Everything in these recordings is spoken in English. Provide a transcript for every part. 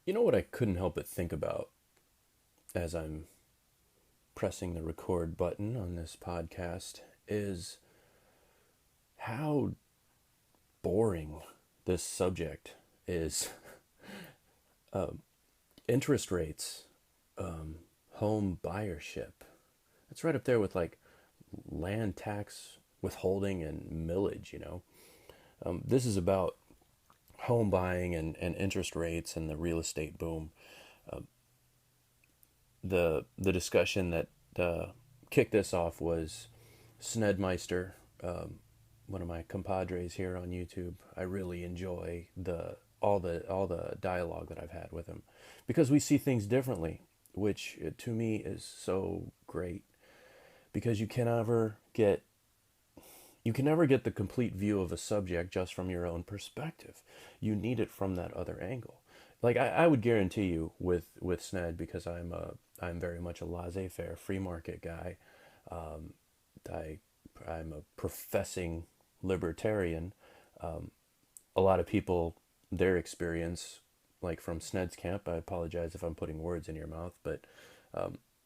You know what I couldn't help but think about as I'm pressing the record button on this podcast is how boring this subject is. Interest rates, home buyership. It's right up there with like land tax withholding and millage. This is about home buying and interest rates and the real estate boom. The discussion that kicked this off was Snedmeister, one of my compadres here on YouTube. I really enjoy the dialogue that I've had with him because we see things differently, which to me is so great because you can never get the complete view of a subject just from your own perspective. You need it from that other angle. Like I would guarantee you with Sned, because I'm very much a laissez-faire free market guy. I I'm a professing libertarian. A lot of people, their experience, like from Sned's camp, I apologize if I'm putting words in your mouth, but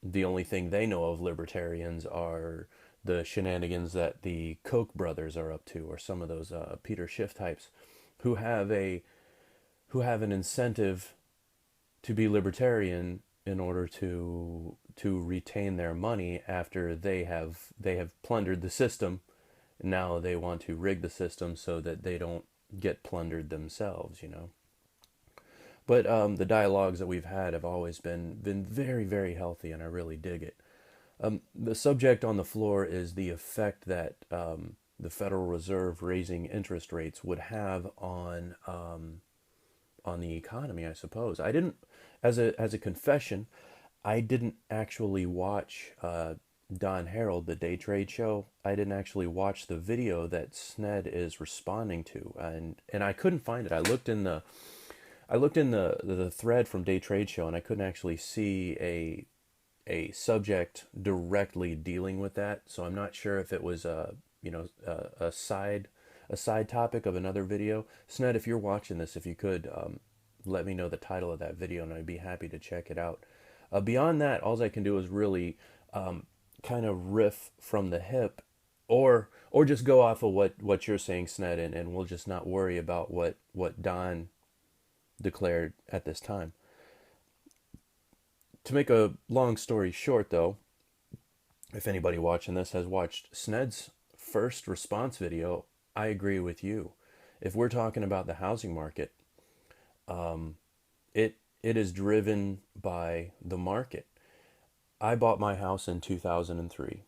the only thing they know of libertarians are the shenanigans that the Koch brothers are up to, or some of those Peter Schiff types, who have a who have an incentive to be libertarian in order to retain their money after they have plundered the system. Now they want to rig the system so that they don't get plundered themselves. But the dialogues that we've had have always been very, very healthy, and I really dig it. The subject on the floor is the effect that the Federal Reserve raising interest rates would have on the economy. I suppose I didn't, as a confession, I didn't actually watch Don Harold, the day trade show. I didn't actually watch the video that Sned is responding to, and I couldn't find it. I looked in the thread from Day Trade Show, and I couldn't actually see a subject directly dealing with that. So I'm not sure if it was a side topic of another video. Sned, if you're watching this, if you could let me know the title of that video, and I'd be happy to check it out. Beyond that, all I can do is really kind of riff from the hip, or just go off of what you're saying, Sned, and we'll just not worry about what Don declared at this time. To make a long story short, though, if anybody watching this has watched Sned's first response video, I agree with you. If we're talking about the housing market, it is driven by the market. I bought my house in 2003.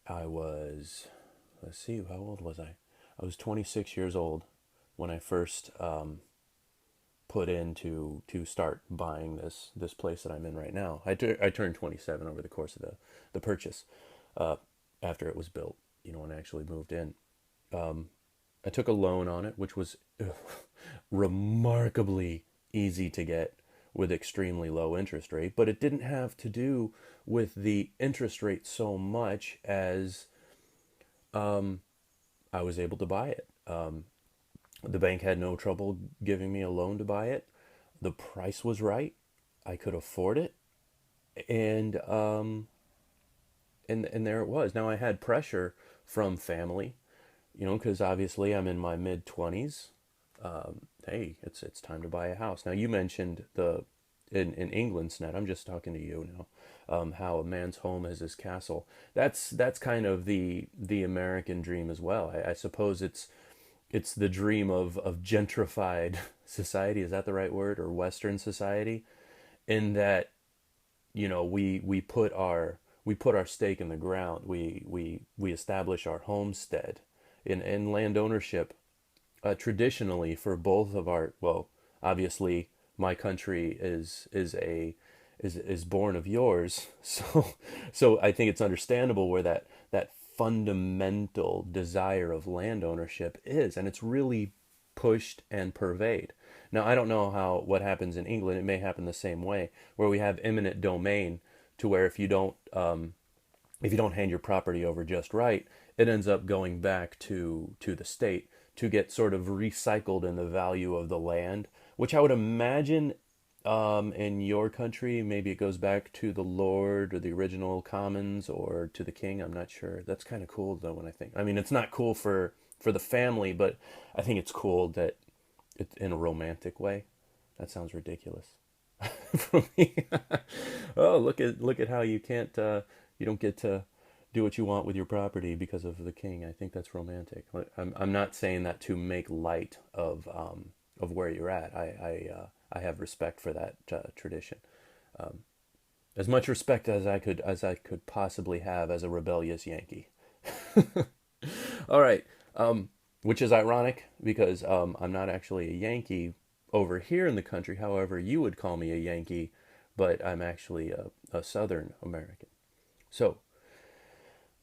I was, let's see, how old was I? I was 26 years old when I first put in to start buying this place that I'm in right now. I turned 27 over the course of the purchase, after it was built, when I actually moved in. I took a loan on it, which was remarkably easy to get with extremely low interest rate, but it didn't have to do with the interest rate so much as I was able to buy it. The bank had no trouble giving me a loan to buy it. The price was right. I could afford it, and and there it was. Now I had pressure from family, because obviously I'm in my mid 20s. Hey, it's time to buy a house. Now you mentioned in England, Sned. I'm just talking to you now. How a man's home is his castle. That's kind of the American dream as well. I suppose it's the dream of gentrified society. Is that the right word? Or Western society, in that we put our stake in the ground. We establish our homestead in land ownership. Traditionally, for both of our, well, obviously my country is born of yours, so I think it's understandable where that fundamental desire of land ownership is, and it's really pushed and pervade. Now I don't know what happens in England. It may happen the same way, where we have eminent domain, to where if you don't hand your property over just right, it ends up going back to the state to get sort of recycled in the value of the land, which I would imagine In your country, maybe it goes back to the Lord or the original commons or to the king. I'm not sure. That's kind of cool though. When I think, I mean, it's not cool for the family, but I think it's cool that it's in a romantic way. That sounds ridiculous for me. Oh, look at how you don't get to do what you want with your property because of the king. I think that's romantic. I'm not saying that to make light of where you're at. I have respect for that tradition. As much respect as I could possibly have as a rebellious Yankee. All right. Which is ironic because I'm not actually a Yankee over here in the country. However, you would call me a Yankee, but I'm actually a Southern American. So,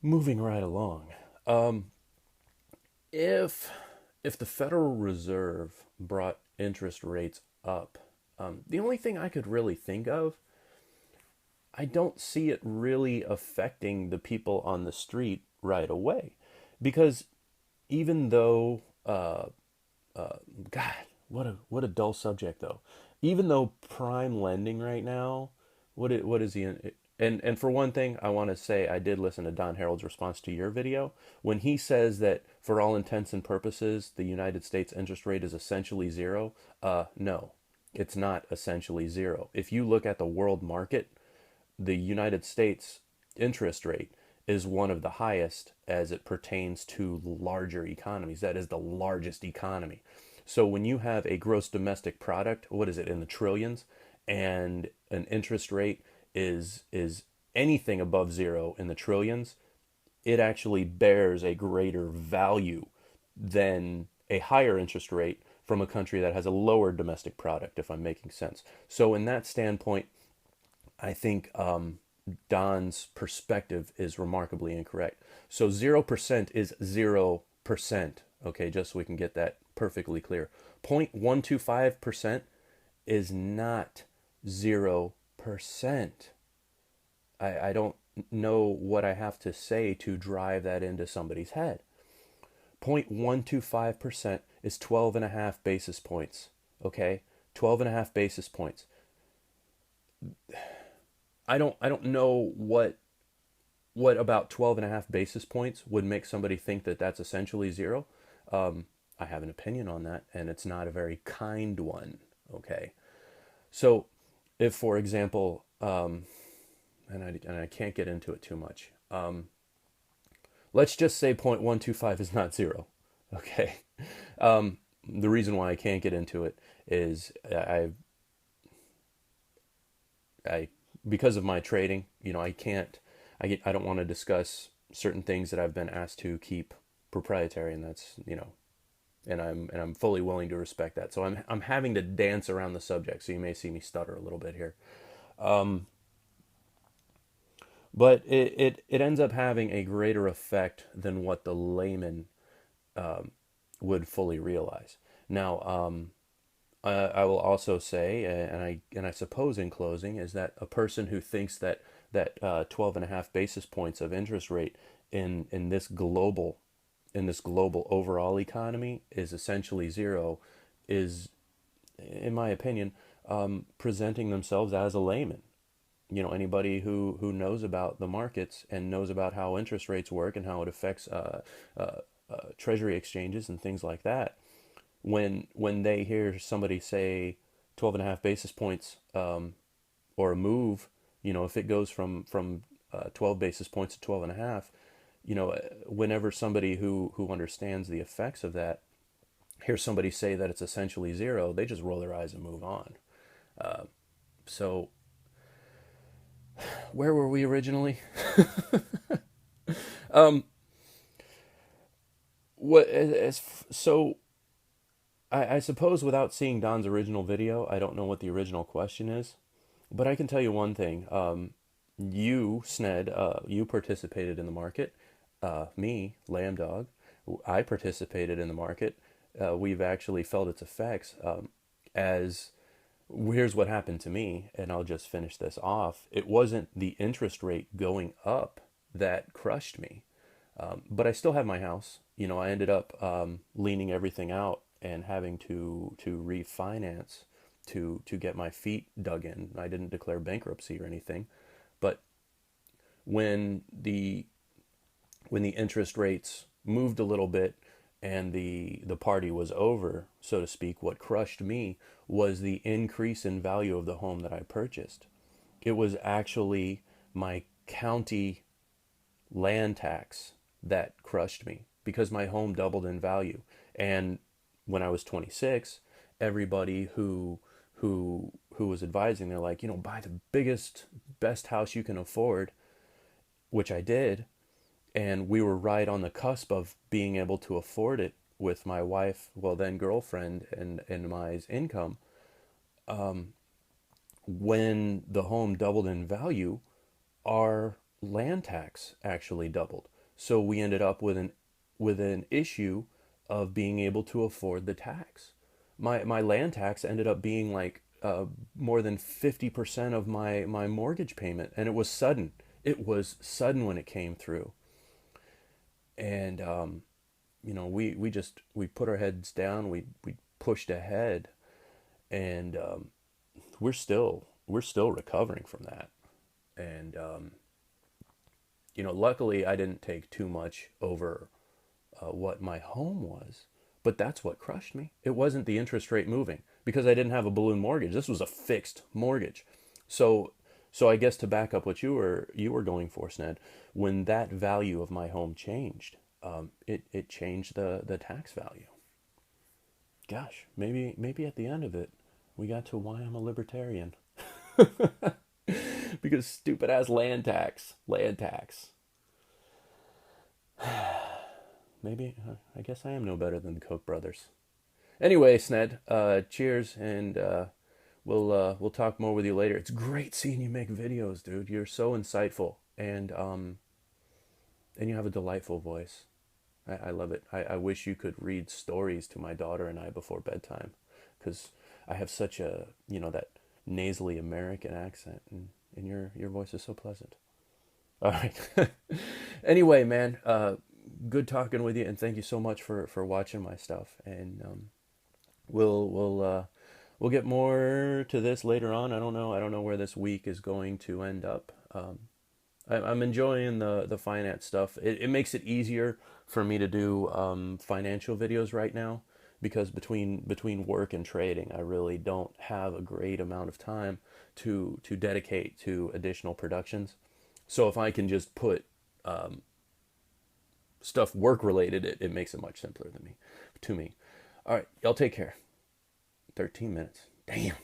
moving right along. Um, if if the Federal Reserve brought interest rates up, the only thing I could really think of, I don't see it really affecting the people on the street right away, because even though God, what a dull subject though. Even though prime lending right now, what is the and for one thing, I want to say I did listen to Don Harold's response to your video when he says that for all intents and purposes, the United States interest rate is essentially zero. No, it's not essentially zero. If you look at the world market, the United States interest rate is one of the highest as it pertains to larger economies. That is the largest economy. So when you have a gross domestic product, what is it in the trillions, and an interest rate is anything above zero in the trillions, it actually bears a greater value than a higher interest rate from a country that has a lower domestic product, if I'm making sense. So in that standpoint, I think Don's perspective is remarkably incorrect. So 0% is 0%. Okay, just so we can get that perfectly clear. 0.125% is not 0%. I don't know what I have to say to drive that into somebody's head. 0.125% is 12 and a half basis points. Okay, 12 and a half basis points. I don't know what about 12 and a half basis points would make somebody think that that's essentially zero. I have an opinion on that, and it's not a very kind one. Okay, so if, for example, and I can't get into it too much. Let's just say 0.125 is not zero. Okay, the reason why I can't get into it is I because of my trading, I can't, I don't want to discuss certain things that I've been asked to keep proprietary, and that's, and I'm fully willing to respect that. So I'm having to dance around the subject, so you may see me stutter a little bit here. But it ends up having a greater effect than what the layman would fully realize. Now, I will also say, and I suppose in closing, is that a person who thinks that 12 and a half basis points of interest rate in this global overall economy is essentially zero is, in my opinion, presenting themselves as a layman. Anybody who knows about the markets and knows about how interest rates work and how it affects treasury exchanges and things like that, when they hear somebody say 12 and a half basis points, or a move, if it goes from 12 basis points to 12 and a half, whenever somebody who understands the effects of that hears somebody say that it's essentially zero, they just roll their eyes and move on. So where were we originally? um, what as so I suppose without seeing Don's original video, I don't know what the original question is, but I can tell you one thing. You, Sned, you participated in the market. Me, Lamb Dog, I participated in the market. We've actually felt its effects. As Here's what happened to me, and I'll just finish this off. It wasn't the interest rate going up that crushed me, but I still have my house. I ended up leaning everything out and having to refinance to get my feet dug in. I didn't declare bankruptcy or anything, but when the when the interest rates moved a little bit and the party was over, so to speak, what crushed me was the increase in value of the home that I purchased. It was actually my county land tax that crushed me because my home doubled in value. And when I was 26, everybody who was advising, they're like, buy the biggest, best house you can afford, which I did. And we were right on the cusp of being able to afford it with my wife, well then girlfriend, and my income. When the home doubled in value, our land tax actually doubled. So we ended up with an issue of being able to afford the tax. My land tax ended up being like more than 50% of my mortgage payment, and it was sudden. It was sudden when it came through. And we put our heads down, we pushed ahead, and we're still recovering from that. And luckily I didn't take too much over what my home was, but that's what crushed me. It wasn't the interest rate moving because I didn't have a balloon mortgage. This was a fixed mortgage. So I guess to back up what you were going for, Sned, when that value of my home changed, it changed the tax value. Gosh, maybe at the end of it, we got to why I'm a libertarian. Because stupid ass land tax. Maybe I guess I am no better than the Koch brothers. Anyway, Sned, cheers, and we'll talk more with you later. It's great seeing you make videos, dude. You're so insightful, and you have a delightful voice. I love it. I wish you could read stories to my daughter and I before bedtime, because I have such a that nasally American accent, and your voice is so pleasant. All right. Anyway, man, good talking with you, and thank you so much for watching my stuff. And we'll get more to this later on. I don't know where this week is going to end up. I'm enjoying the finance stuff. It makes it easier for me to do financial videos right now, because between work and trading, I really don't have a great amount of time to dedicate to additional productions. So if I can just put stuff work related, it makes it much simpler to me. All right, y'all take care. 13 minutes. Damn.